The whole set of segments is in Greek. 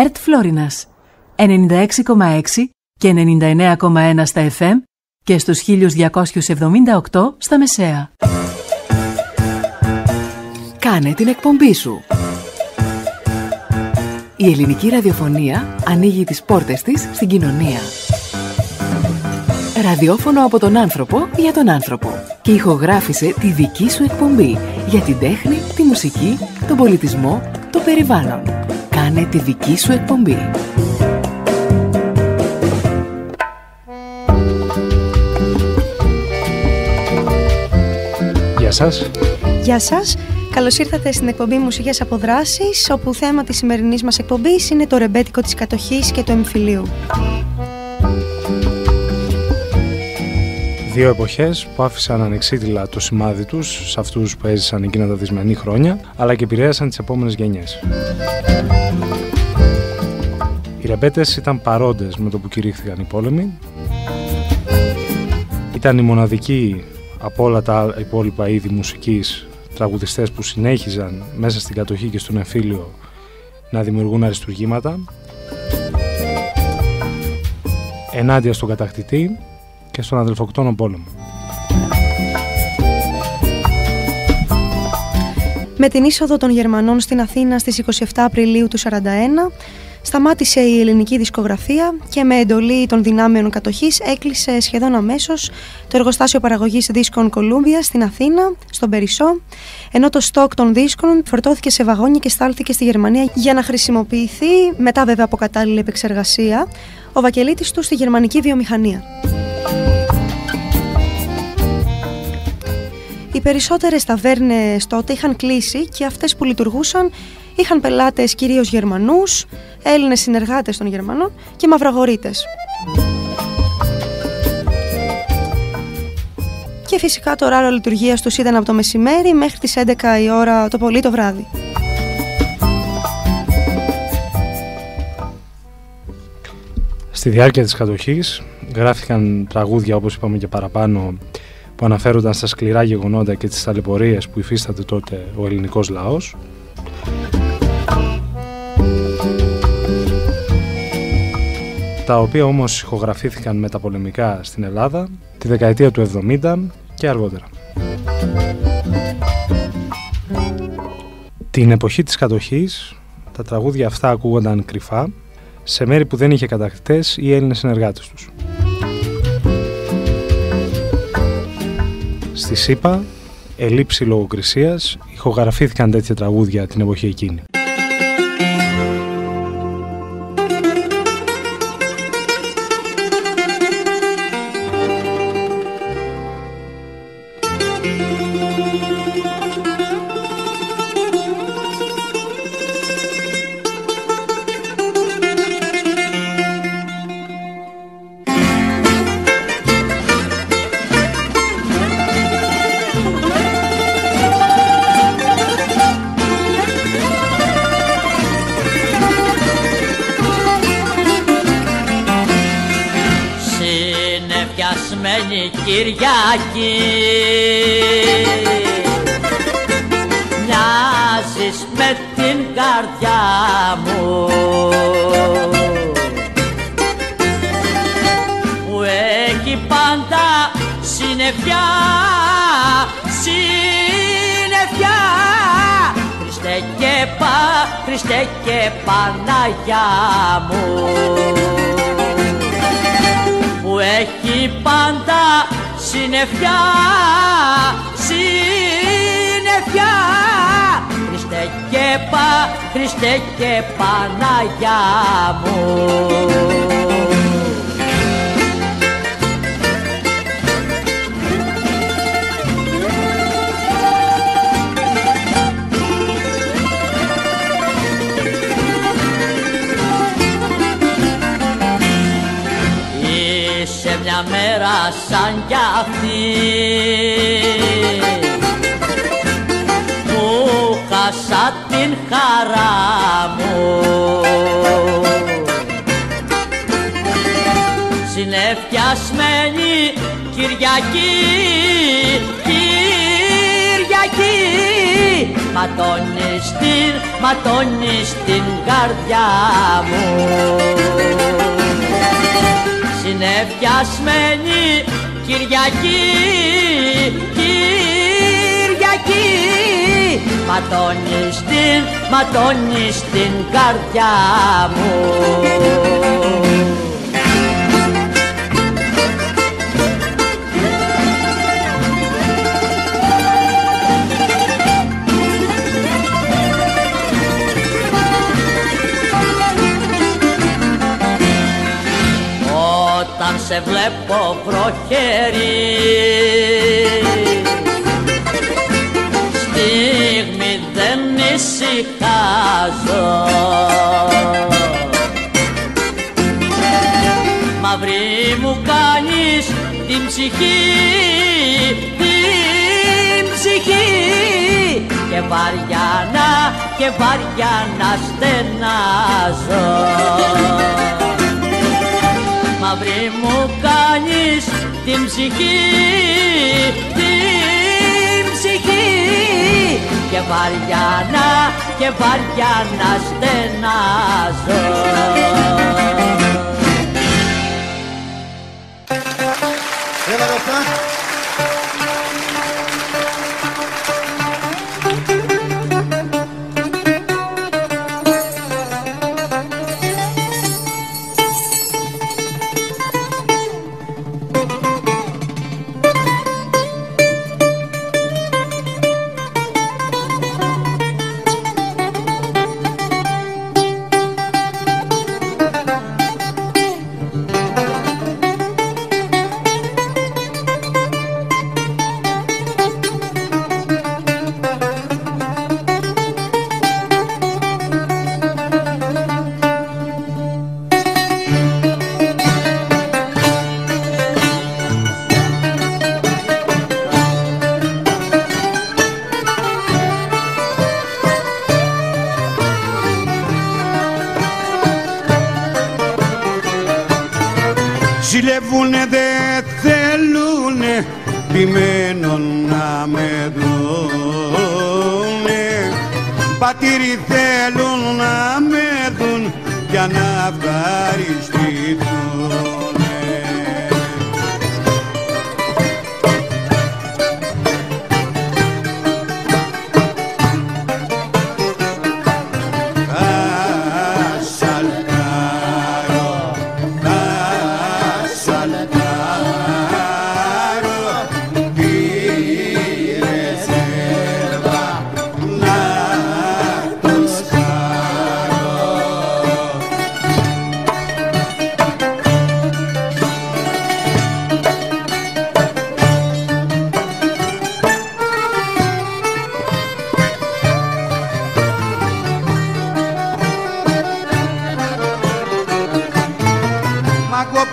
ΕΡΤ Φλόρινας 96,6 και 99,1 στα FM και στους 1278 στα μεσαία. Κάνε την εκπομπή σου. Η ελληνική ραδιοφωνία ανοίγει τις πόρτες της στην κοινωνία. Ραδιόφωνο από τον άνθρωπο για τον άνθρωπο. Και ηχογράφησε τη δική σου εκπομπή για την τέχνη, τη μουσική, τον πολιτισμό, το περιβάλλον. Κάνε τη δική σου εκπομπή. Γεια σας. Γεια σας. Καλώς ήρθατε στην εκπομπή Μουσικές Αποδράσεις, όπου θέμα της σημερινής μας εκπομπής είναι το ρεμπέτικο της κατοχής και του εμφυλίου. Δύο εποχές που άφησαν ανεξίτηλα το σημάδι τους σε αυτούς που έζησαν εκείνα τα δυσμενή χρόνια, αλλά και επηρέασαν τις επόμενες γενιές. Οι ρεμπέτες ήταν παρόντες με το που κηρύχθηκαν οι πόλεμοι. Ήταν οι μοναδικοί από όλα τα υπόλοιπα είδη μουσικής τραγουδιστές που συνέχιζαν μέσα στην κατοχή και στον εμφύλιο να δημιουργούν αριστουργήματα ενάντια στον κατακτητή και στον αδελφοκτόνο πόλεμο. Με την είσοδο των Γερμανών στην Αθήνα στις 27 Απριλίου του 1941 σταμάτησε η ελληνική δισκογραφία και με εντολή των δυνάμεων κατοχής έκλεισε σχεδόν αμέσως το εργοστάσιο παραγωγής δίσκων Columbia στην Αθήνα, στον Περισσό, ενώ το στόκ των δίσκων φορτώθηκε σε βαγόνια και στάλθηκε στη Γερμανία για να χρησιμοποιηθεί, μετά βέβαια από κατάλληλη επεξεργασία, ο βακελίτης του στη γερμανική βιομηχανία. Οι περισσότερες ταβέρνες τότε είχαν κλείσει και αυτές που λειτουργούσαν είχαν πελάτες κυρίως Γερμανούς, Έλληνες συνεργάτες των Γερμανών και μαυραγορείτες. Και φυσικά το ωράριο λειτουργίας τους ήταν από το μεσημέρι μέχρι τις 11 η ώρα το πολύ το βράδυ. Στη διάρκεια της κατοχής γράφτηκαν τραγούδια, όπως είπαμε και παραπάνω, που αναφέρονταν στα σκληρά γεγονότα και τις ταλαιπωρίες που υφίσταται τότε ο ελληνικός λαός. Τα οποία όμως ηχογραφήθηκαν μεταπολεμικά στην Ελλάδα τη δεκαετία του 70 και αργότερα. Την εποχή της κατοχής τα τραγούδια αυτά ακούγονταν κρυφά σε μέρη που δεν είχε κατακτητές ή Έλληνες συνεργάτες τους. Στη ΣΥΠΑ, ελήψη λογοκρισίας, ηχογραφήθηκαν τέτοια τραγούδια την εποχή εκείνη. Κυριακή, μοιάζεις με την καρδιά μου που έχει πάντα συννεφιά, συννεφιά. Χριστέ και Παναγιά μου που έχει πάντα συννεφιά, συννεφιά. Χριστέ και Παναγιά μου. Είσαι μια μέρα σαν κι αυτή που χάσα την χαρά μου. Συνεφιασμένη Κυριακή, Κυριακή, ματώνει στην καρδιά μου. Συνεφιασμένη Κυριακή, ματώνει στην καρδιά μου. Όταν σε βλέπω βροχερή, στιγμή δεν ησυχάζω, μαύρη μου κάνεις την ψυχή, και βαριά να στενάζω. Μαύρη μου κάνεις την ψυχή, και βαριά να στενάζω. Έλα Ροφτά. Ζηλεύουνε δε θέλουνε ποιμένον να με δούνε, πατήρι θέλουν να με δουν για να ευχαριστηθούνε.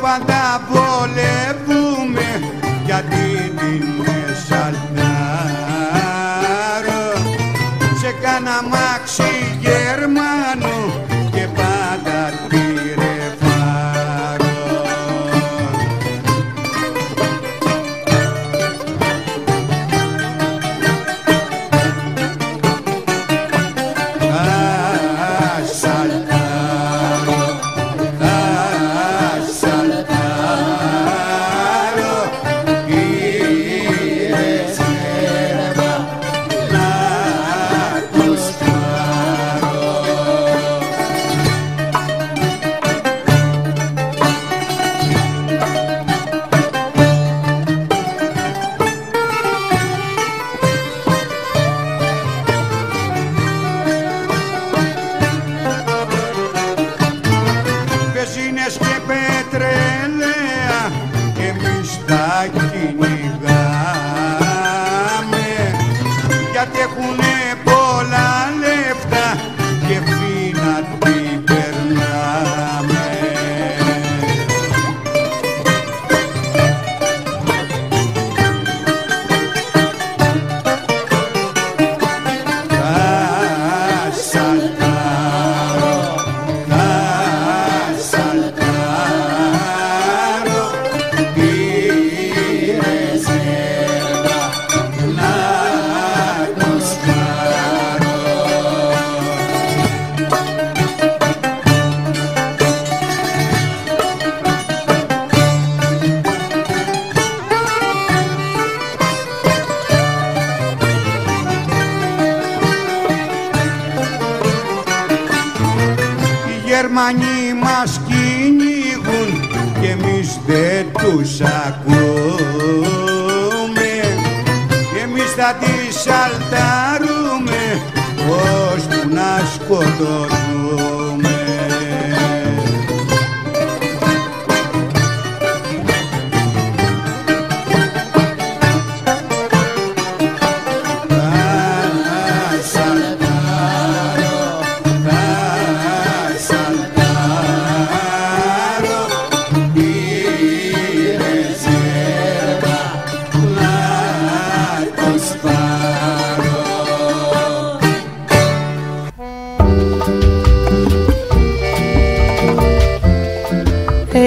πάντα βολεύουμε γιατί την σαλτάρω σε κάνα μάξι Γερμανό και πάντα πήρε φάρο. Γερμανοί μας κυνηγούν και εμείς δεν τους ακούμε. Εμείς θα τις αλτάρουμε ώσπου να σκοτωθούμε.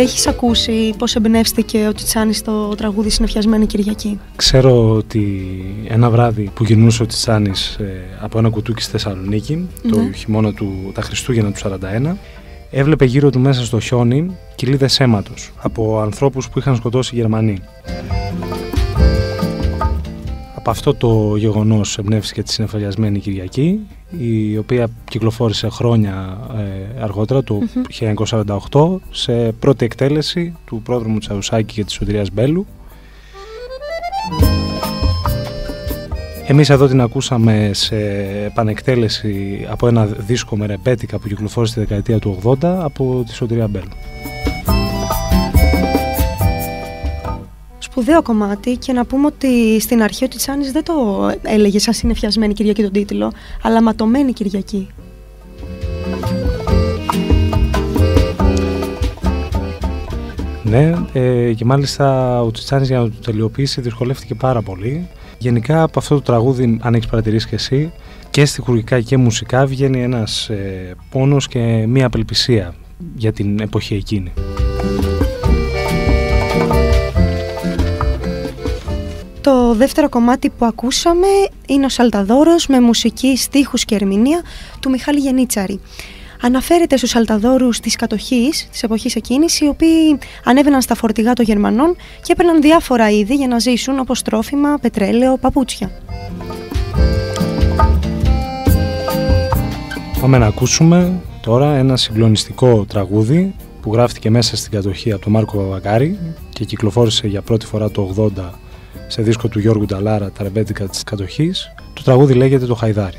Έχεις ακούσει πώς εμπνεύστηκε ο Τσιτσάνης στο τραγούδι Συννεφιασμένη Κυριακή? Ξέρω ότι ένα βράδυ που γυρνούσε ο Τσιτσάνης από ένα κουτούκι στη Θεσσαλονίκη, το χειμώνα του, τα Χριστούγεννα του 1941, έβλεπε γύρω του μέσα στο χιόνι κοιλίδες αίματος από ανθρώπους που είχαν σκοτώσει οι Γερμανοί. Από αυτό το γεγονός εμπνεύστηκε τη Συννεφιασμένη Κυριακή, η οποία κυκλοφόρησε χρόνια αργότερα, το 1948, σε πρώτη εκτέλεση του πρόδρομου Τσαουσάκη και της Σωτηρίας Μπέλου. Εμείς εδώ την ακούσαμε σε επανεκτέλεση από ένα δίσκο με ρεμπέτικα που κυκλοφόρησε τη δεκαετία του 80 από τη Σωτηρία Μπέλου. Σπουδαίο κομμάτι, και να πούμε ότι στην αρχή ο Τσιτσάνης δεν το έλεγε σαν Συννεφιασμένη Κυριακή τον τίτλο, αλλά Ματωμένη Κυριακή. Ναι, και μάλιστα ο Τσιτσάνης για να το τελειοποιήσει δυσκολεύτηκε πάρα πολύ. Γενικά από αυτό το τραγούδι, αν έχεις παρατηρήσει και εσύ, και στιχουργικά και μουσικά βγαίνει ένας πόνος και μία απελπισία για την εποχή εκείνη. Το δεύτερο κομμάτι που ακούσαμε είναι ο Σαλταδόρος, με μουσική, στίχους και ερμηνεία του Μιχάλη Γενίτσαρη. Αναφέρεται στους Σαλταδόρους της κατοχής, της εποχής εκείνης, οι οποίοι ανέβαιναν στα φορτηγά των Γερμανών και έπαιρναν διάφορα είδη για να ζήσουν, όπως τρόφιμα, πετρέλαιο, παπούτσια. Πάμε να ακούσουμε τώρα ένα συγκλονιστικό τραγούδι που γράφτηκε μέσα στην κατοχή από τον Μάρκο Βαβακάρη και κυκλοφόρησε για πρώτη φορά το 80 σε δίσκο του Γιώργου Νταλάρα, τα ρεμπέτικα της κατοχής. Το τραγούδι λέγεται «Το Χαϊδάρι».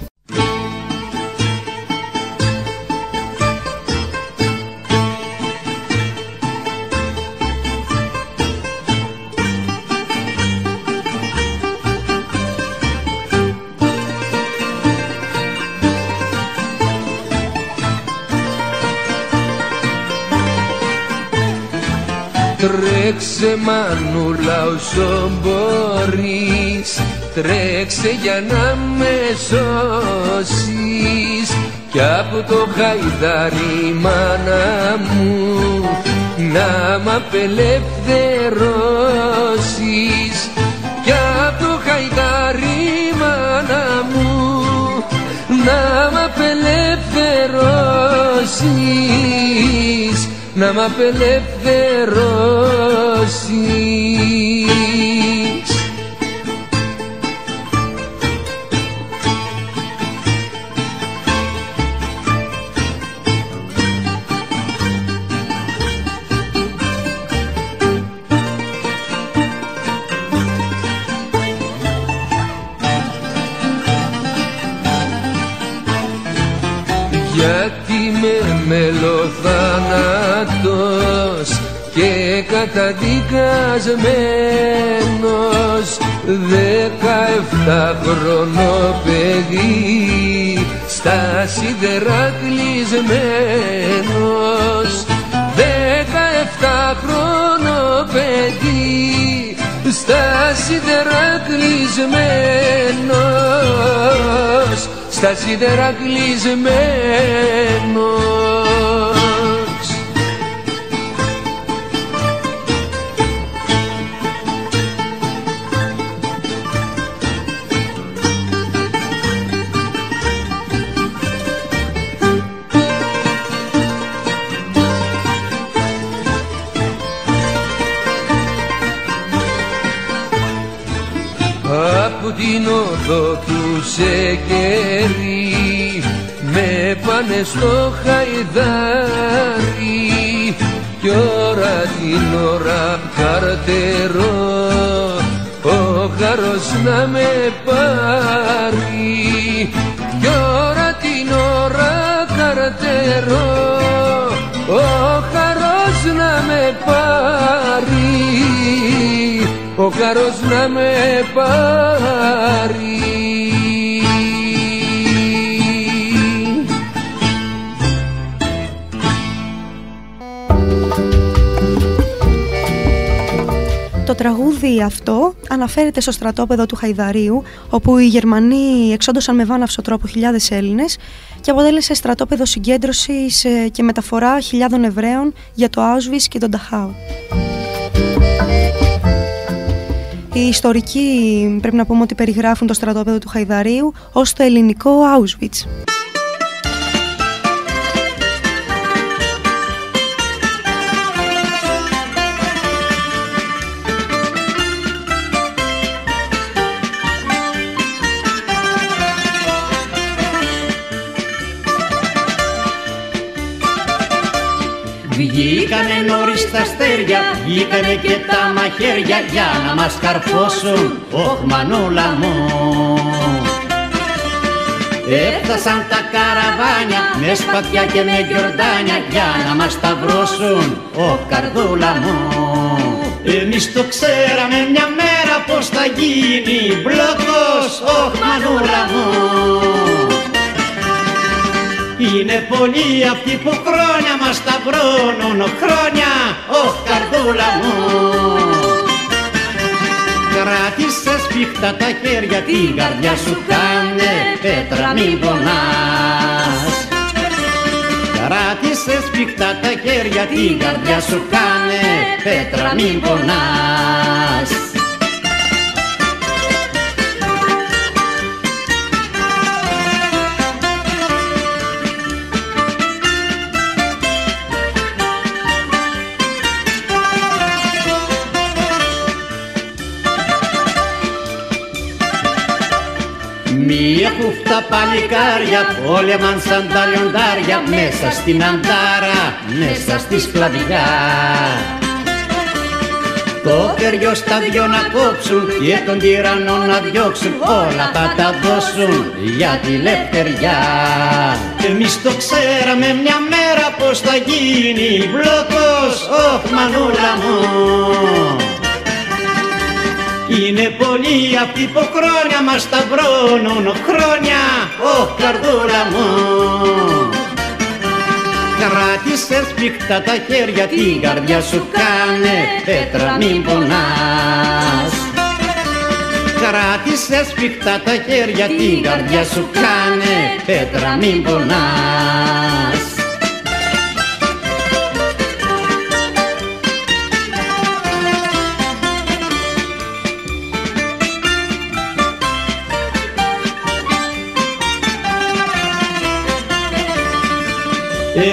Τρέξε μανούλα όσο μπορείς, τρέξε για να με σώσεις, κι από το χαϊδάρι μάνα μου να μ' απελευθερώσεις, κι από το χαϊδάρι μάνα μου να μ' απελευθερώσεις, να μ' απελευθερώσεις. Γιατί με μελοθάνατος και καταδικασμένος 17χρονο παιδί στα σίδερα κλεισμένος, 17χρονο παιδί στα σίδερα κλεισμένος, στα σίδερα κλεισμένος. Από την οδό του σε κερί με πάνε στο Χαϊδάρι κι ώρα την ώρα καρτερώ ο χαρός να με πάρει κι ώρα την ώρα καρτερώ ο χαρός να με πάρει, ο χαρός να με πάρει. Το τραγούδι αυτό αναφέρεται στο στρατόπεδο του Χαϊδαρίου, όπου οι Γερμανοί εξόντωσαν με βάναυσο τρόπο χιλιάδες Έλληνες και αποτέλεσε στρατόπεδο συγκέντρωσης και μεταφορά χιλιάδων Εβραίων για το Auschwitz και τον Dachau. Οι ιστορικοί πρέπει να πούμε ότι περιγράφουν το στρατόπεδο του Χαϊδαρίου ως το ελληνικό Auschwitz. Βγήκανε νωρίς τα αστέρια, βγήκανε και τα μαχαίρια για να μας καρφώσουν, όχ μανούλα μου. Έφτασαν τα καραβάνια με σπαθιά και με γιορτάνια για να μας σταυρώσουν, όχ καρδούλα μου. Εμείς το ξέραμε μια μέρα πως θα γίνει μπλόκος, όχ μανούλα μου. Είναι πολλοί αυτοί που χρόνια μας σταυρώνουν, χρόνια, όχ καρδούλα μου. Κράτησε σφιχτά τα χέρια, την καρδιά σου κάνε πέτρα μην πονάς. Κράτησε σφιχτά τα χέρια, την καρδιά σου κάνε πέτρα μην πονάς. Μία χούφτα παλικάρια πόλεμαν σαν τα λιοντάρια μέσα στην Αντάρα, μέσα στη σκλαβιά. Το χεριό στα δυο να κόψουν και τον τυραννό να διώξουν, όλα θα τα δώσουν για τη λευτεριά. Εμείς το ξέραμε μια μέρα πως θα γίνει μπλόκος, όχ μανούλα μου. Είναι πολλοί αυτοί που χρόνια μας σταυρώνουν, χρόνια, όχ καρδούλα μου. Κράτησε σφιχτά τα χέρια, την καρδιά σου κάνε πέτρα μην πονάς. Κράτησε σφιχτά τα χέρια, την καρδιά σου κάνε πέτρα μην πονάς.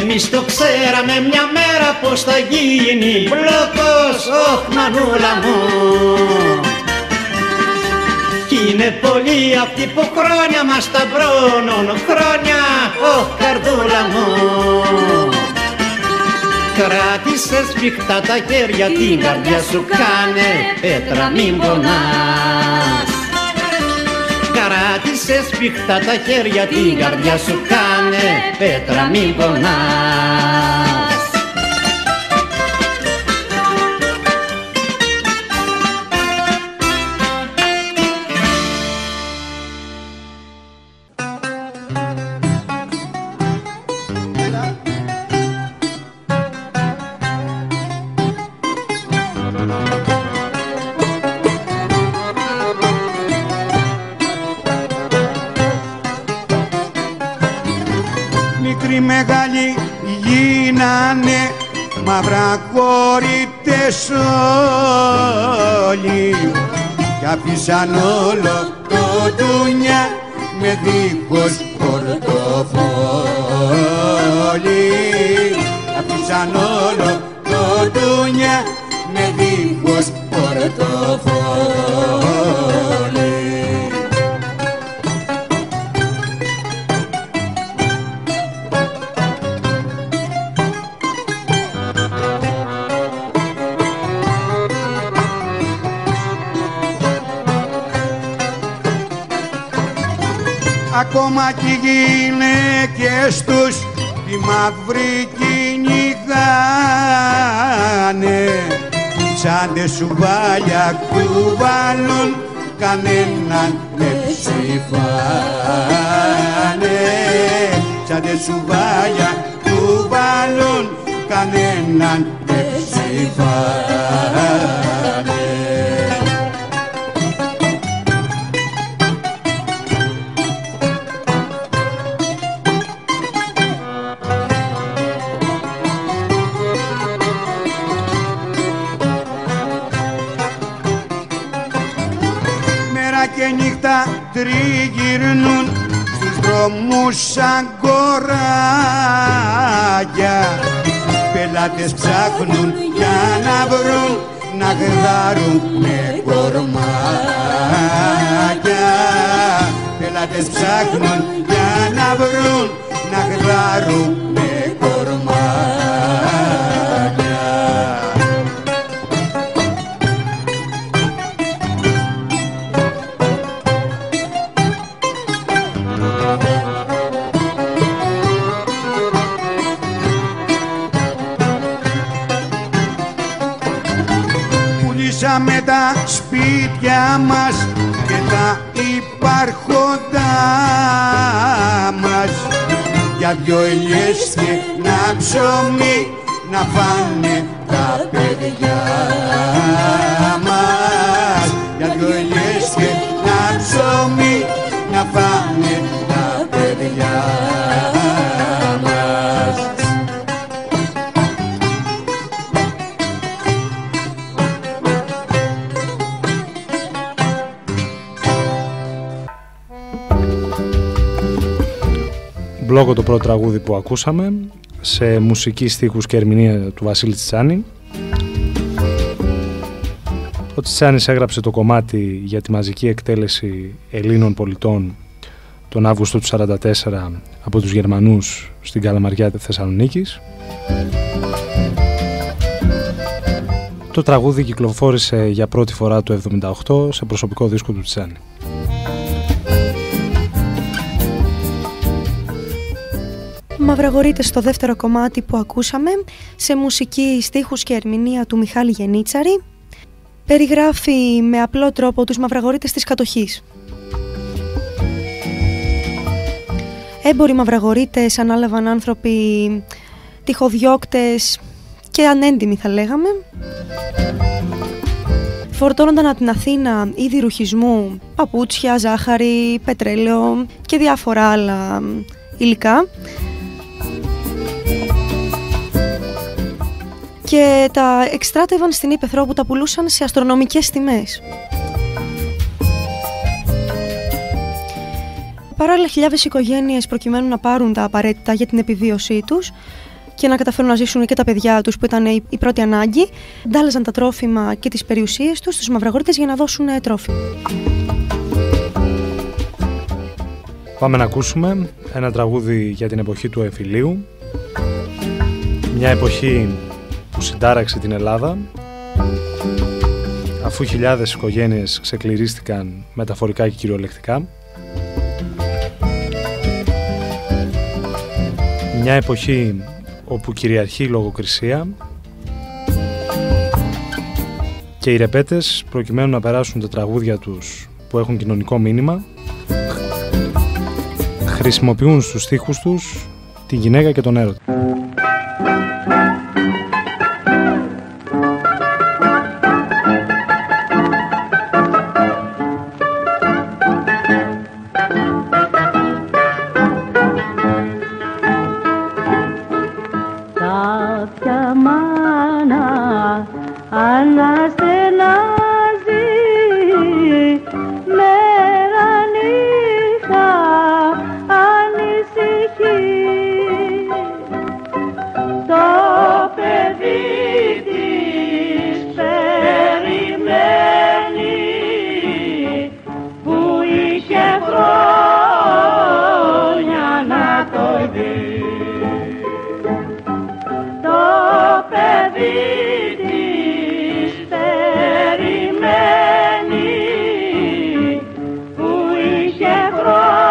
Εμείς το ξέραμε μια μέρα πως θα γίνει μπλόκος, όχ μανούλα μου. Κι είναι πολλοί αυτοί που χρόνια μας σταυρώνουν, χρόνια, όχ καρδούλα μου. Κράτησε σφιχτά τα χέρια, την καρδιά σου κάνε πέτρα μην πονάς. Κράτησε σφιχτά τα χέρια, την καρδιά σου κάνε πέτρα μην πονάς. Μεγάλοι γίνανε μαύρα κορίτες όλοι κι άφησαν όλο το ντούνια με δίχως πορτοφόλι. Άφησαν όλο το ντούνια με δίχως πορτοφόλι. ακόμα κι οι γυναίκες τους τη μαύρη κυνηγάνε. Τσάντες σουβάλια κουβαλούν, κανέναν δεν ψηφάνε. Τσάντες σουβάλια κουβαλούν, κανέναν δεν ψηφάνε. Και νύχτα τριγυρνούν στους δρόμους σαν κοράκια. Πελάτες ψάχνουν για να βρουν, να γδάρουν με κορμάκια. Πελάτες ψάχνουν για να βρουν, να γδάρουν με κορμάκια. Με τα σπίτια μας και τα υπάρχοντά μας για δυο ελιές και ένα ψωμί να φάνε τα παιδιά μας. Για δυο ελιές και ένα ψωμί να φάνε τα παιδιά μας. Μπλόκο το πρώτο τραγούδι που ακούσαμε, σε μουσική, στίχους και ερμηνεία του Βασίλη Τσιτσάνη. Ο Τσιτσάνης έγραψε το κομμάτι για τη μαζική εκτέλεση Ελλήνων πολιτών τον Αύγουστο του 1944 από τους Γερμανούς στην Καλαμαριά Θεσσαλονίκης. Το τραγούδι κυκλοφόρησε για πρώτη φορά το 1978 σε προσωπικό δίσκο του Τσιτσάνη. Μαυραγορείτες στο δεύτερο κομμάτι που ακούσαμε, σε μουσική, στίχους και ερμηνεία του Μιχάλη Γενίτσαρη, περιγράφει με απλό τρόπο τους μαυραγορείτες της κατοχής. Έμποροι μαυραγορείτες ανάλαβαν άνθρωποι τυχοδιώκτες και ανέντιμοι θα λέγαμε. Φορτώνονταν από την Αθήνα είδη ρουχισμού, παπούτσια, ζάχαρη, πετρέλαιο και διάφορα άλλα υλικά. Και τα εξτράτευαν στην Ήπεθρο που τα πουλούσαν σε αστρονομικές τιμές. Παράλληλα, χιλιάδες οικογένειες, προκειμένου να πάρουν τα απαραίτητα για την επιβίωσή τους και να καταφέρουν να ζήσουν και τα παιδιά τους που ήταν η πρώτη ανάγκη, ντάλαζαν τα τρόφιμα και τις περιουσίες τους στους μαυραγορείτες για να δώσουν τρόφιμα. Πάμε να ακούσουμε ένα τραγούδι για την εποχή του εμφυλίου, μια εποχή που συντάραξε την Ελλάδα, αφού χιλιάδες οικογένειες ξεκληρίστηκαν μεταφορικά και κυριολεκτικά. Μια εποχή όπου κυριαρχεί η λογοκρισία και οι ρεπέτες, προκειμένου να περάσουν τα τραγούδια τους που έχουν κοινωνικό μήνυμα, χρησιμοποιούν στους στίχους τους τη γυναίκα και τον έρωτα. Που είχε χρόνια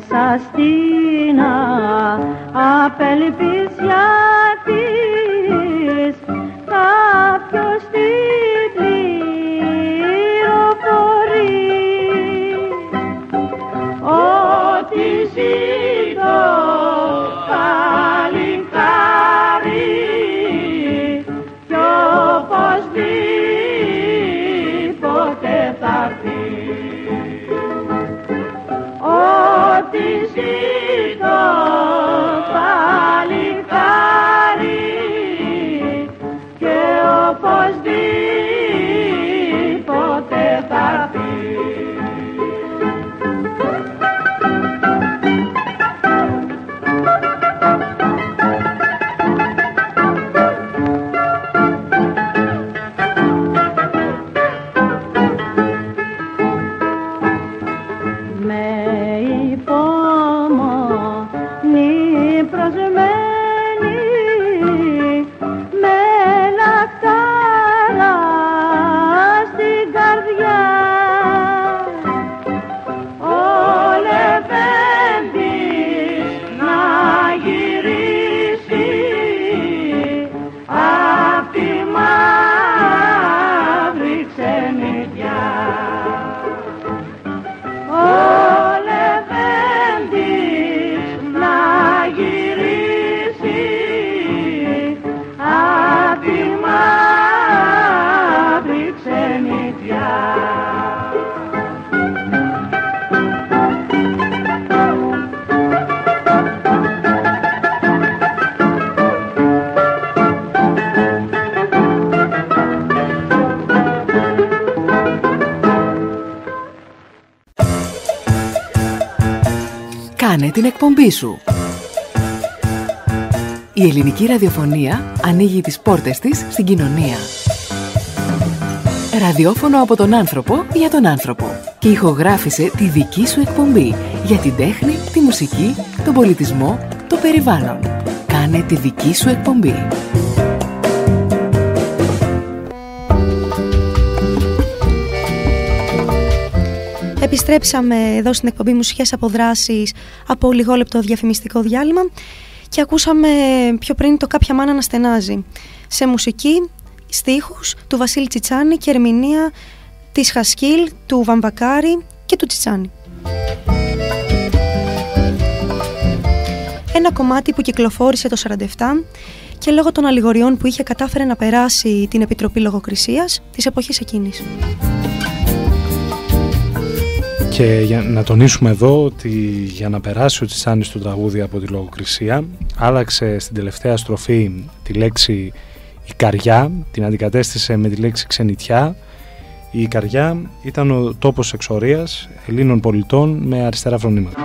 μέσα στην απελπισιά της κάποιος την πληροφορεί ότι ζήτω παλικάρι κι οπωσδήποτε θα έρθει. Ότι ζήτω παλικάρι και οπωσδήποτε θα έρθει. Κάνε την εκπομπή σου. Η ελληνική ραδιοφωνία ανοίγει τις πόρτες της στην κοινωνία. Ραδιόφωνο από τον άνθρωπο για τον άνθρωπο. Και ηχογράφησε τη δική σου εκπομπή για την τέχνη, τη μουσική, τον πολιτισμό, το περιβάλλον. Κάνε τη δική σου εκπομπή. Επιστρέψαμε εδώ στην εκπομπή Μουσικές Αποδράσεις από λιγόλεπτο διαφημιστικό διάλειμμα και ακούσαμε πιο πριν το «Κάποια μάνα να στενάζει» σε μουσική, στίχους του Βασίλη Τσιτσάνη και ερμηνεία της Χασκίλ, του Βαμβακάρη και του Τσιτσάνη. Ένα κομμάτι που κυκλοφόρησε το 1947 και λόγω των αλληγοριών που είχε κατάφερε να περάσει την Επιτροπή Λογοκρισίας της εποχής εκείνης. Και για να τονίσουμε εδώ ότι για να περάσει ο Τσιτσάνης το τραγούδι από τη λογοκρισία άλλαξε στην τελευταία στροφή τη λέξη Ικαριά, την αντικατέστησε με τη λέξη Ξενιτιά. Η Ικαριά ήταν ο τόπος εξορίας Ελλήνων πολιτών με αριστερά φρονήματα.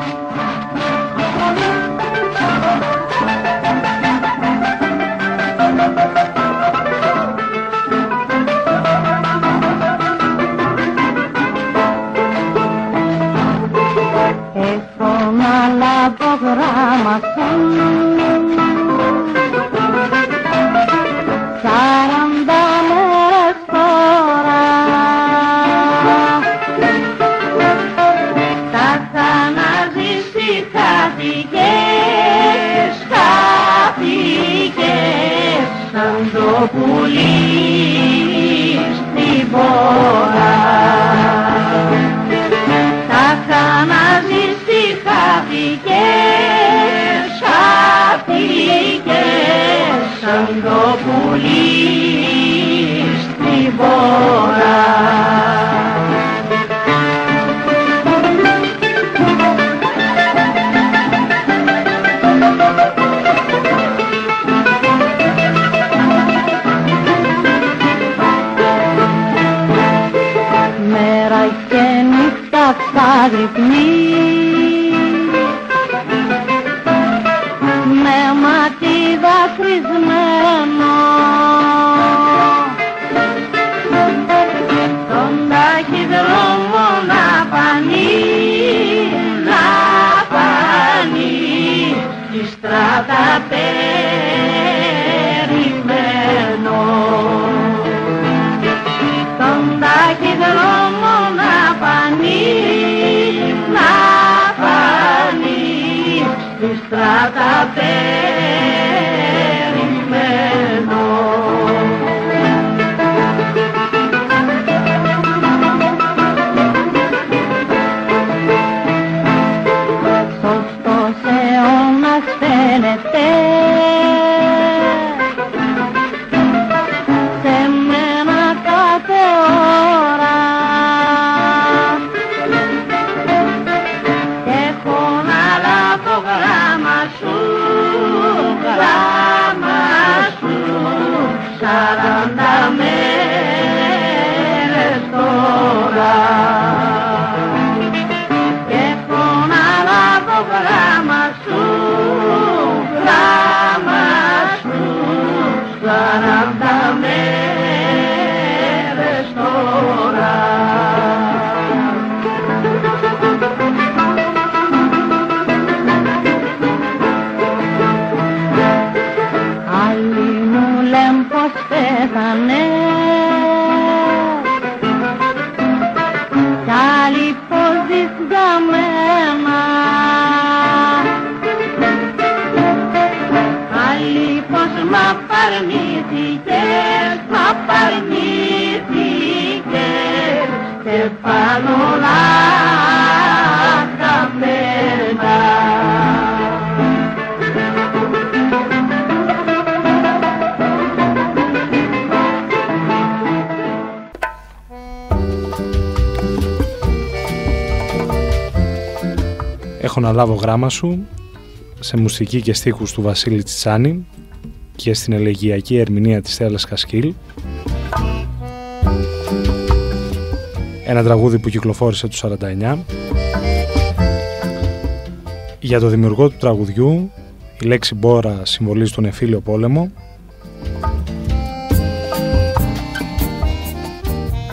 Δρόμο να φανεί, να φανεί. τα περιμένω. Σωστός αιώνας φαίνεται σε μένα κάθε ώρα. Έχω να λάβω γράμμα σου, 40 μέρες τώρα. Έχω να λάβω γράμμα σου, 40 μέρες τώρα. Άλλοι μου λένε πως πέθανε κι άλλοι πως ζεις για μένα. Άλλοι πως μ' απαρνήθηκες και πάλι όλα χαμένα. Έχω να λάβω γράμμα σου, σε μουσική και στίχους του Βασίλη Τσιτσάνη και στην ελεγγυακή ερμηνεία της Στέλλας Κασκίλ. Ένα τραγούδι που κυκλοφόρησε το 49. Για το δημιουργό του τραγουδιού η λέξη μπόρα συμβολίζει τον εμφύλιο πόλεμο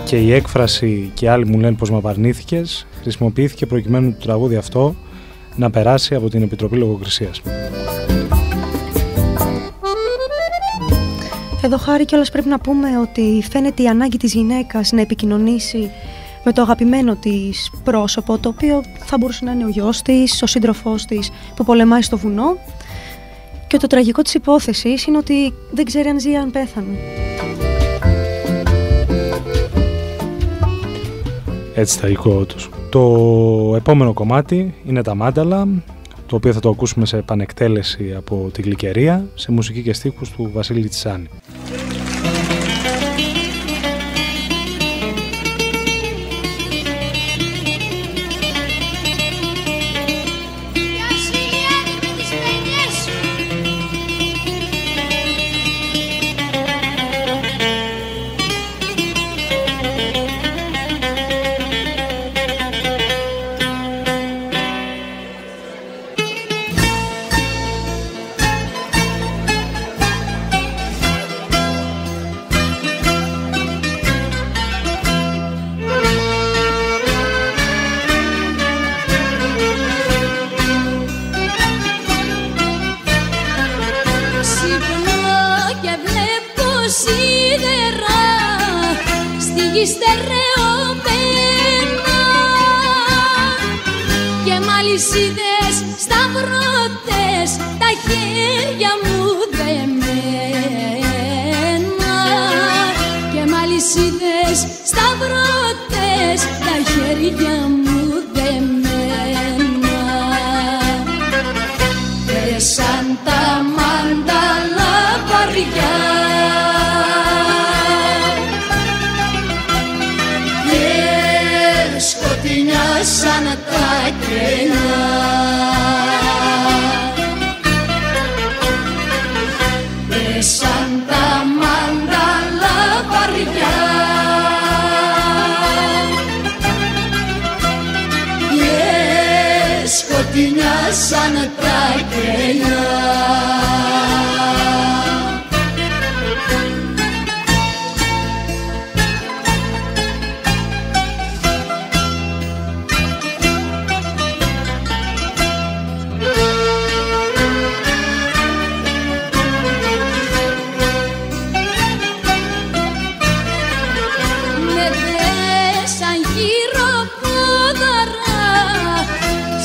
και η έκφραση «και άλλοι μου λένε πως μ' απαρνήθηκες» χρησιμοποιήθηκε προκειμένου το τραγούδι αυτό να περάσει από την Επιτροπή Λογοκρισίας. Εδώ, Χάρη, κιόλας πρέπει να πούμε ότι φαίνεται η ανάγκη της γυναίκας να επικοινωνήσει με το αγαπημένο της πρόσωπο, το οποίο θα μπορούσε να είναι ο γιος της, ο σύντροφός της που πολεμάει στο βουνό, και το τραγικό της υπόθεσης είναι ότι δεν ξέρει αν ζει ή αν πέθανε. Έτσι τραγικό όντως. Το επόμενο κομμάτι είναι τα Μάνταλα, το οποίο θα το ακούσουμε σε επανεκτέλεση από τη Γλυκερία, σε μουσική και στίχους του Βασίλη Τσιτσάνη.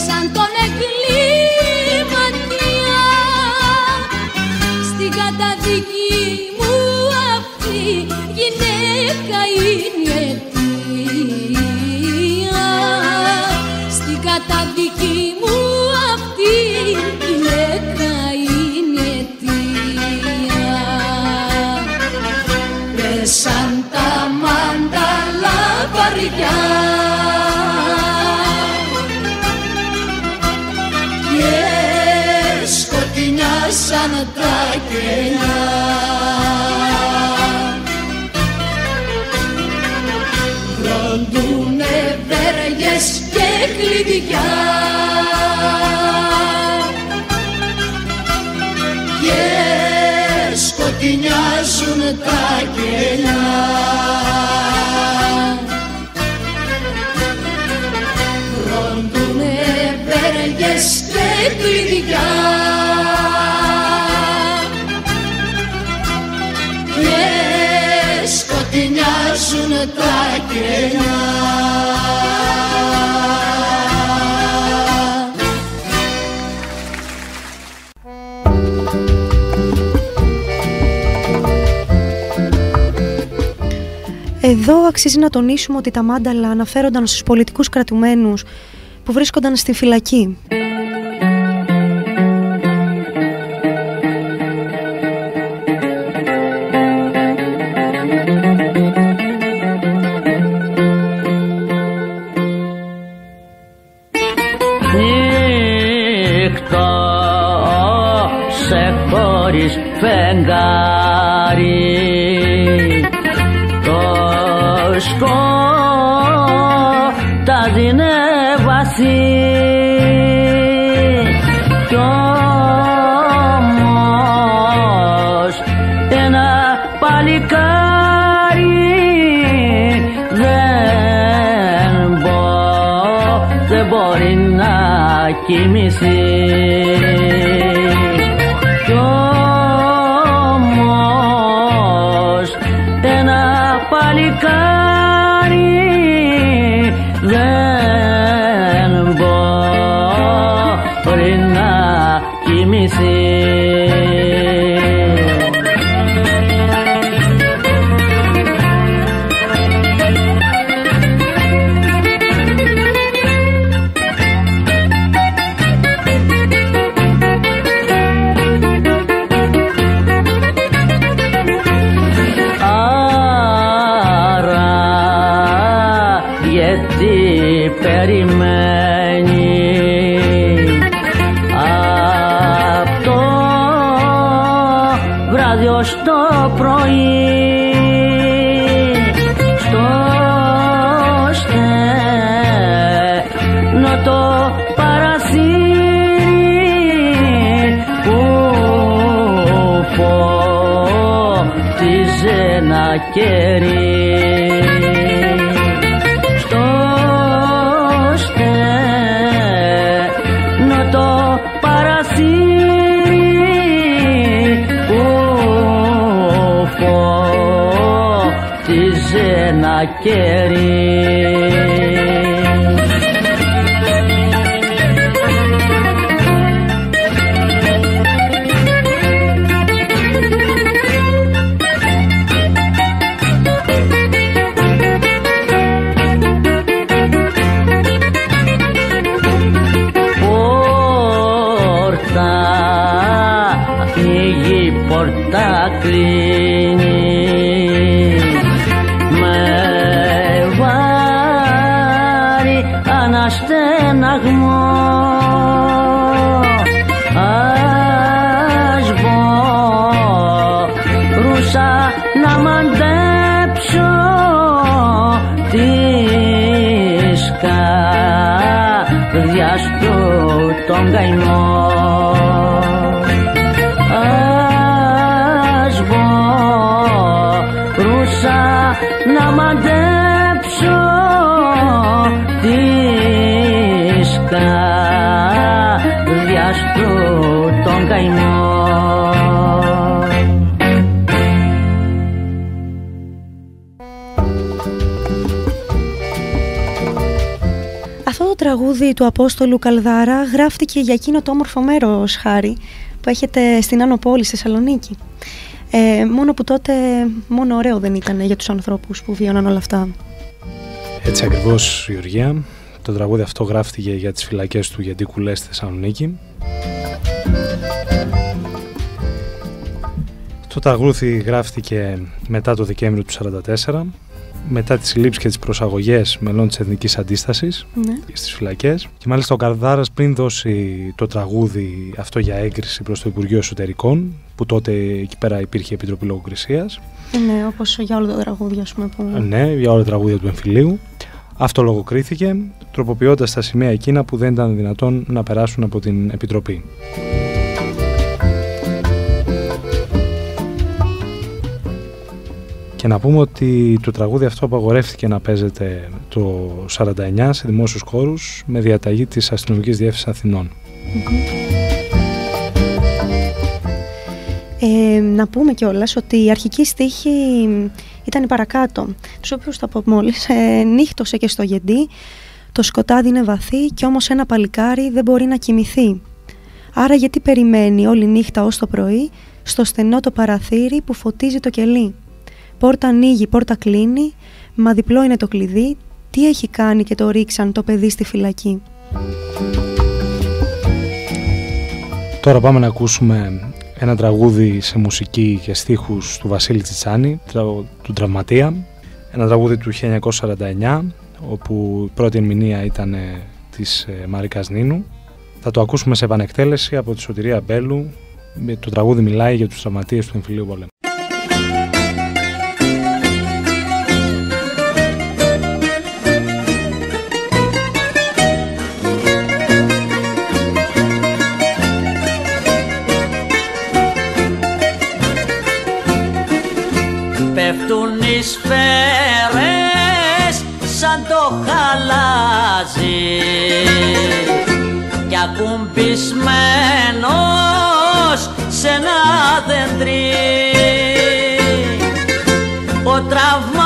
Σαν τον εγκλήματια καταδική μου αυτή η λέκα είναι αιτία. Πέσαν τα μάνταλα βαριά και σκοτεινιάσαν τα κελιά. Βροντούνε βέργες και κλειδιά και σκοτεινιάζουν τα κελιά. Βροντούνε βέργες και κλειδιά και σκοτεινιάζουν τα κελιά. Εδώ αξίζει να τονίσουμε ότι τα μάνταλα αναφέρονταν στους πολιτικούς κρατουμένους που βρίσκονταν στη φυλακή. Νύχτα σε χωρίς φεγγάρι σκοτάζινε βασί κι όμως ένα παλικάρι δεν μπορεί να κοιμηθεί. Κι όμως ένα παλικάρι δεν μπορεί να κοιμηθεί. Περιμένει απ' το βράδυ ως το πρωί στο στενό το παραθύρι που φώτιζε ένα κερί. Κερί. Πόρτα ανοίγει, πόρτα κλείνει, αναστέναγμο ας μπορούσα να μαντέψω της καρδιάς του τον καημό. Ας μπορούσα να μαντέψω της καρδιάς του τον καημό. Αυτό το τραγούδι του Απόστολου Καλδάρα γράφτηκε για εκείνο το όμορφο μέρος, Χάρη, που έχετε στην Άνω Πόλη, στη Θεσσαλονίκη. Μόνο που τότε μόνο ωραίο δεν ήταν για τους ανθρώπους που βίωναν όλα αυτά. Έτσι ακριβώς, Γεωργία. Το τραγούδι αυτό γράφτηκε για τις φυλακές του Γεντίκουλές στη Θεσσαλονίκη. Το τραγούδι γράφτηκε μετά το Δεκέμβριο του 1944, μετά τις συλλήψεις και τις προσαγωγές μελών της Εθνικής Αντίστασης στις φυλακές. Και μάλιστα ο Καρδάρας, πριν δώσει το τραγούδι αυτό για έγκριση προς το Υπουργείο Εσωτερικών, που τότε εκεί πέρα υπήρχε Επιτροπή Λογοκρισίας. Ναι, όπως για όλα τα τραγούδια, ας πούμε. Ναι, για όλα τα τραγούδια του εμφυλίου. Αυτό λογοκρίθηκε, τροποποιώντας τα σημεία εκείνα που δεν ήταν δυνατόν να περάσουν από την Επιτροπή. Και να πούμε ότι το τραγούδι αυτό απαγορεύτηκε να παίζεται το 1949 σε δημόσιους χώρους με διαταγή της Αστυνομικής Διεύθυνσης Αθηνών. Να πούμε κιόλας ότι η αρχική στίχη ήταν η παρακάτω, τους οποίους θα πω μόλις. Νύχτωσε και στο Γεντή, το σκοτάδι είναι βαθύ κι όμως ένα παλικάρι δεν μπορεί να κοιμηθεί. Άρα γιατί περιμένει όλη νύχτα ως το πρωί στο στενό το παραθύρι που φωτίζει το κελί. Πόρτα ανοίγει, πόρτα κλείνει, μα διπλό είναι το κλειδί, τι έχει κάνει και το ρίξαν το παιδί στη φυλακή. Τώρα πάμε να ακούσουμε ένα τραγούδι σε μουσική και στίχους του Βασίλη Τσιτσάνη, του Τραυματία. Ένα τραγούδι του 1949, όπου η πρώτη ερμηνεία ήταν της Μαρίκας Νίνου. Θα το ακούσουμε σε επανεκτέλεση από τη Σωτηρία Μπέλου. Το τραγούδι μιλάει για τους τραυματίες του εμφυλίου πολέμου. Πέφτουν οι σφαίρες σαν το χαλάζι κι ακουμπισμένος σε ένα δέντρι ο τραυματίας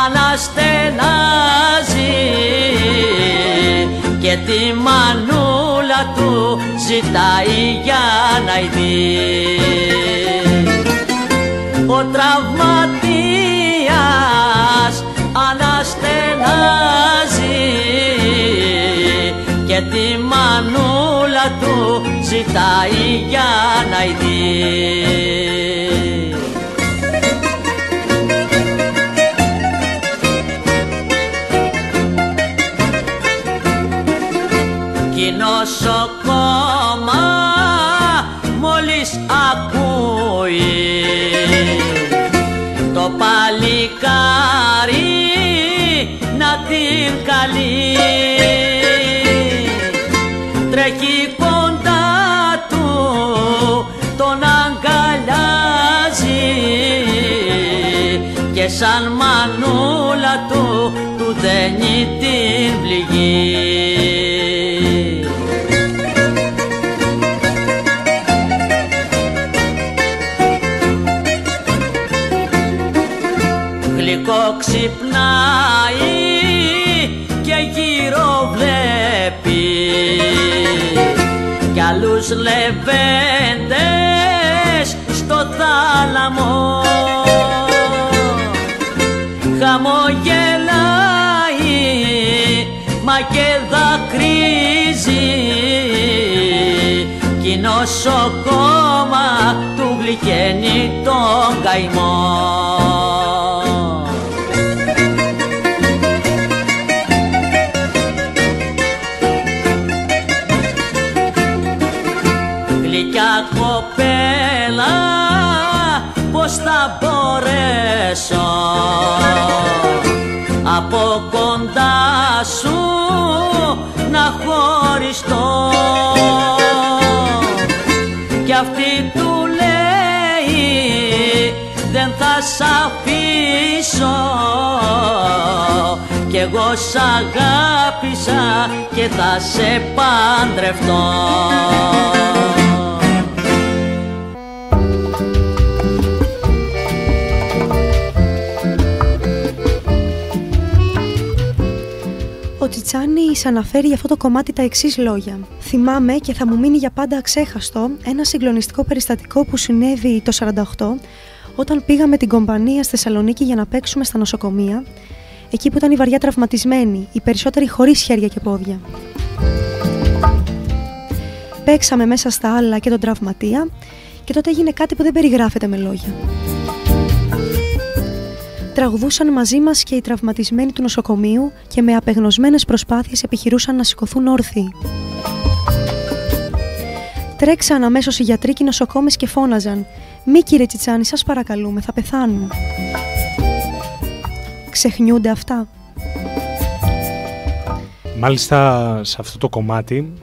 αναστενάζει και τη μανούλα του ζητάει για να ειδεί. Ο τραυματίας αναστενάζει και τη μανούλα του ζητάει για να ειδεί. Κι νοσοκόμα μόλις ακούει το παλικάρι να την καλεί, τρέχει κοντά του, τον αγκαλιάζει και σαν μανούλα του, του δένει την πληγή. Ξυπνάει και γύρω βλέπει κι άλλους λεβέντες στο θάλαμο. Χαμογελάει μα και δακρύζει κι η νοσοκόμα του γλυκαίνει τον καημό. Κοπέλα, πώς θα μπορέσω από κοντά σου να χωριστώ. Κι αυτή του λέει δεν θα σ' αφήσω κι εγώ σ' αγάπησα και θα σε παντρευτώ. Ο Τσιτσάνης αναφέρει για αυτό το κομμάτι τα εξής λόγια. Θυμάμαι και θα μου μείνει για πάντα αξέχαστο ένα συγκλονιστικό περιστατικό που συνέβη το 1948 όταν πήγαμε την κομπανία στη Θεσσαλονίκη για να παίξουμε στα νοσοκομεία. εκεί που ήταν οι βαριά τραυματισμένοι, οι περισσότεροι χωρίς χέρια και πόδια. Παίξαμε μέσα στα άλλα και τον τραυματία και τότε έγινε κάτι που δεν περιγράφεται με λόγια. Τραγουδούσαν μαζί μας και οι τραυματισμένοι του νοσοκομείου και με απεγνωσμένες προσπάθειες επιχειρούσαν να σηκωθούν όρθιοι. Τρέξαν αμέσως οι γιατροί και οι νοσοκόμες και φώναζαν «Μη κύριε Τσιτσάνη, σας παρακαλούμε, θα πεθάνουν». Ξεχνιούνται αυτά. Μάλιστα σε αυτό το κομμάτι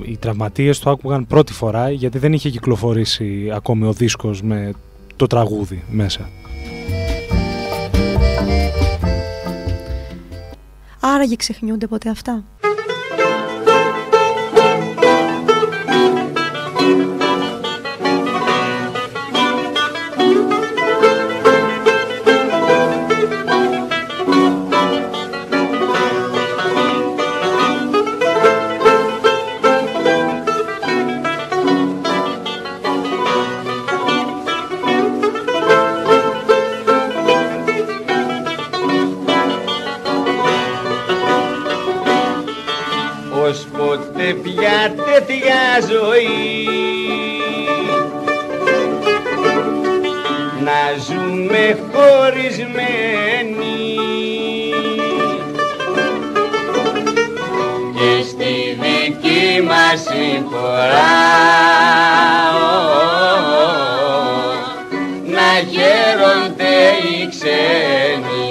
οι τραυματίες το άκουγαν πρώτη φορά, γιατί δεν είχε κυκλοφορήσει ακόμη ο δίσκος με το τραγούδι μέσα. Άραγε ξεχνιούνται ποτέ αυτά? Πια τέτοια ζωή να ζούμε χωρισμένοι και στη δική μας χώρα να χαίρονται οι ξένοι,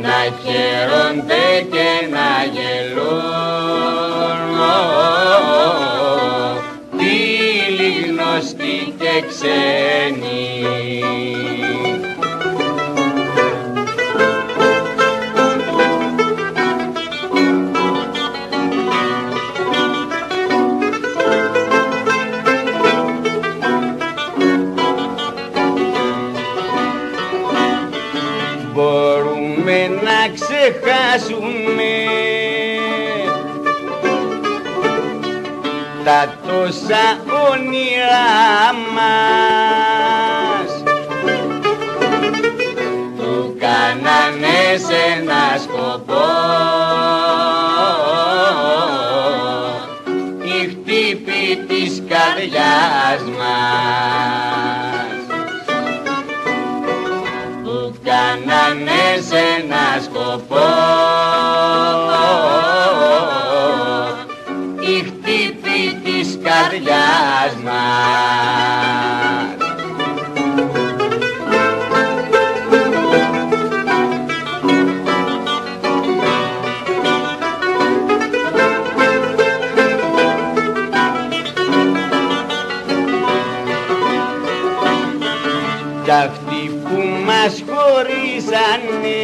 να χαίρονται και να γελούν φίλοι γνωστοί και ξένοι. Μπορούμε να ξεχάσουμε τα τόσα όνειρά μας που κάνανε σε ένα σκοπό η χτύπη της καρδιάς μας, που κάνανε σε ένα σκοπό η χτύπη της καρδιάς μας. Κι αυτοί που μας χωρίσανε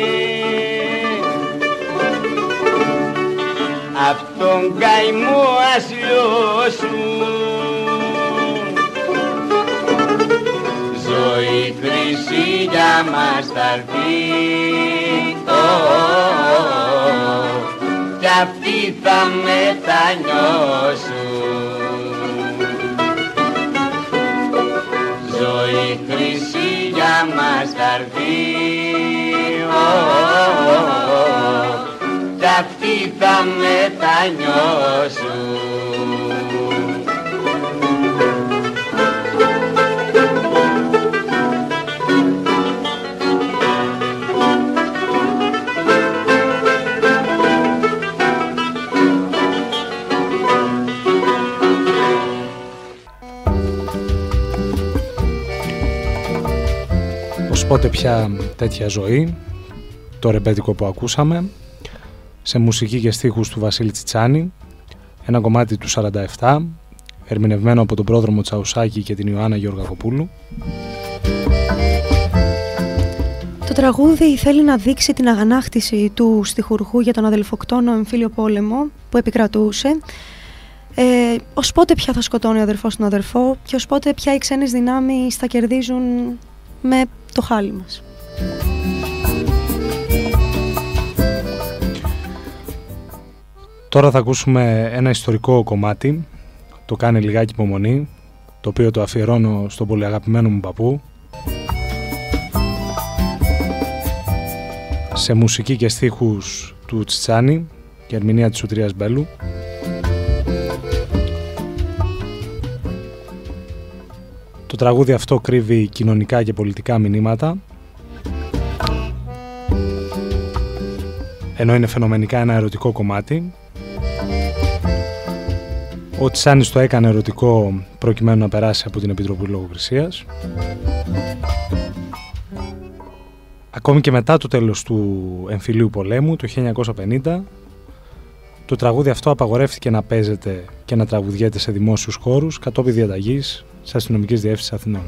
αυτόν καημό ας λιώσουν, ζωή χρυσή για μας θα έρθει κι αυτοί θα μετανιώσουν, ζωή χρυσή για μας θα έρθει κι αυτοί θα μετανιώσουν. Ως πότε πια τέτοια ζωή, το ρεμπέτικο που ακούσαμε, σε μουσική και στίχους του Βασίλη Τσιτσάνη, ένα κομμάτι του 47, ερμηνευμένο από τον πρόδρομο Τσαουσάκη και την Ιωάννα Γεωργακοπούλου. Το τραγούδι θέλει να δείξει την αγανάκτηση του στιχουργού για τον αδελφοκτόνο εμφύλιο πόλεμο που επικρατούσε, ως πότε πια θα σκοτώνει ο αδερφός τον αδερφό και ως πότε πια οι ξένες δυνάμεις θα κερδίζουν με το χάλι μας. Τώρα θα ακούσουμε ένα ιστορικό κομμάτι, το κάνει λιγάκι υπομονή, το οποίο το αφιερώνω στον πολύ αγαπημένο μου παππού, σε μουσική και στίχους του Τσιτσάνη και ερμηνεία της Σωτηρίας Μπέλου. Το τραγούδι αυτό κρύβει κοινωνικά και πολιτικά μηνύματα, ενώ είναι φαινομενικά ένα ερωτικό κομμάτι. Ο Τσιτσάνης το έκανε ερωτικό προκειμένου να περάσει από την Επιτροπή Λογοκρισίας. Ακόμη και μετά το τέλος του εμφυλίου πολέμου, το 1950, το τραγούδι αυτό απαγορεύτηκε να παίζεται και να τραγουδιέται σε δημόσιους χώρους κατόπιν διαταγής της Αστυνομικής Διεύθυνσης Αθηνών.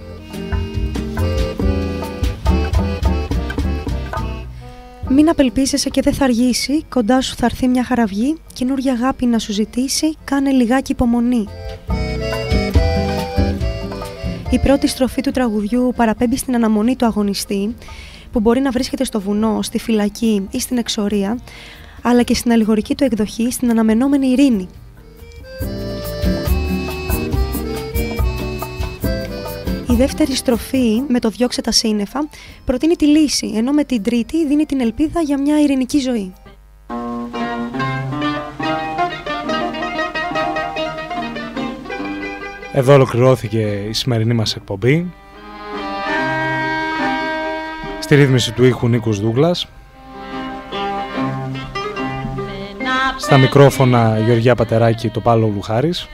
Μην απελπίζεσαι και δεν θα αργήσει, κοντά σου θα έρθει μια χαραυγή, καινούργια αγάπη να σου ζητήσει, κάνε λιγάκι υπομονή. Η πρώτη στροφή του τραγουδιού παραπέμπει στην αναμονή του αγωνιστή, που μπορεί να βρίσκεται στο βουνό, στη φυλακή ή στην εξορία, αλλά και στην αλληγορική του εκδοχή, στην αναμενόμενη ειρήνη. Η δεύτερη στροφή, με το «διώξε τα σύννεφα», προτείνει τη λύση, ενώ με την τρίτη δίνει την ελπίδα για μια ειρηνική ζωή. Εδώ ολοκληρώθηκε η σημερινή μας εκπομπή. Στη ρύθμιση του ήχου Νίκος Δούγλας. Στα μικρόφωνα Γεωργία Πατεράκη, το Πάλο Λουχάρης.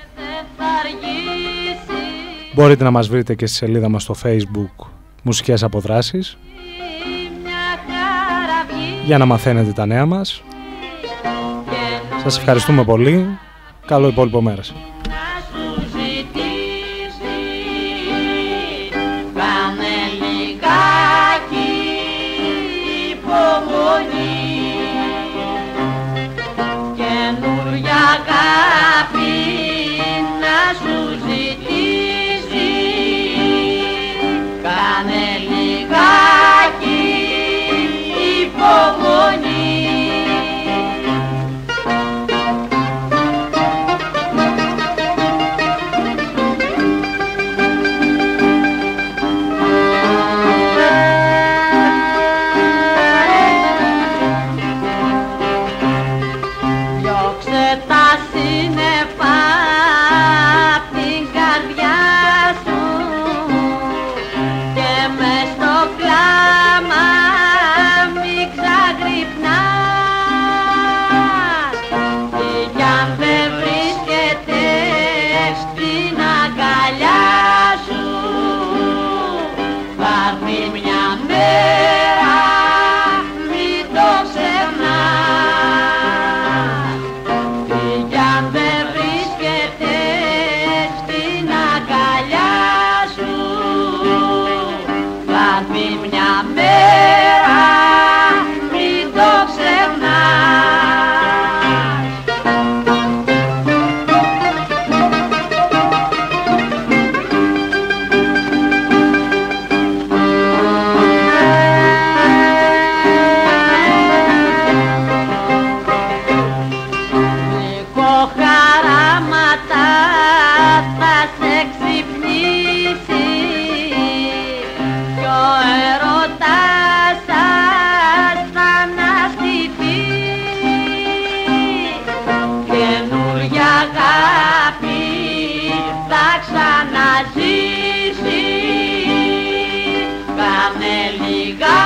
Μπορείτε να μας βρείτε και στη σελίδα μας στο Facebook Μουσικές Αποδράσεις για να μαθαίνετε τα νέα μας. Σας ευχαριστούμε πολύ. Καλό υπόλοιπο μέρας. ξαναζήσει, κάνε λίγα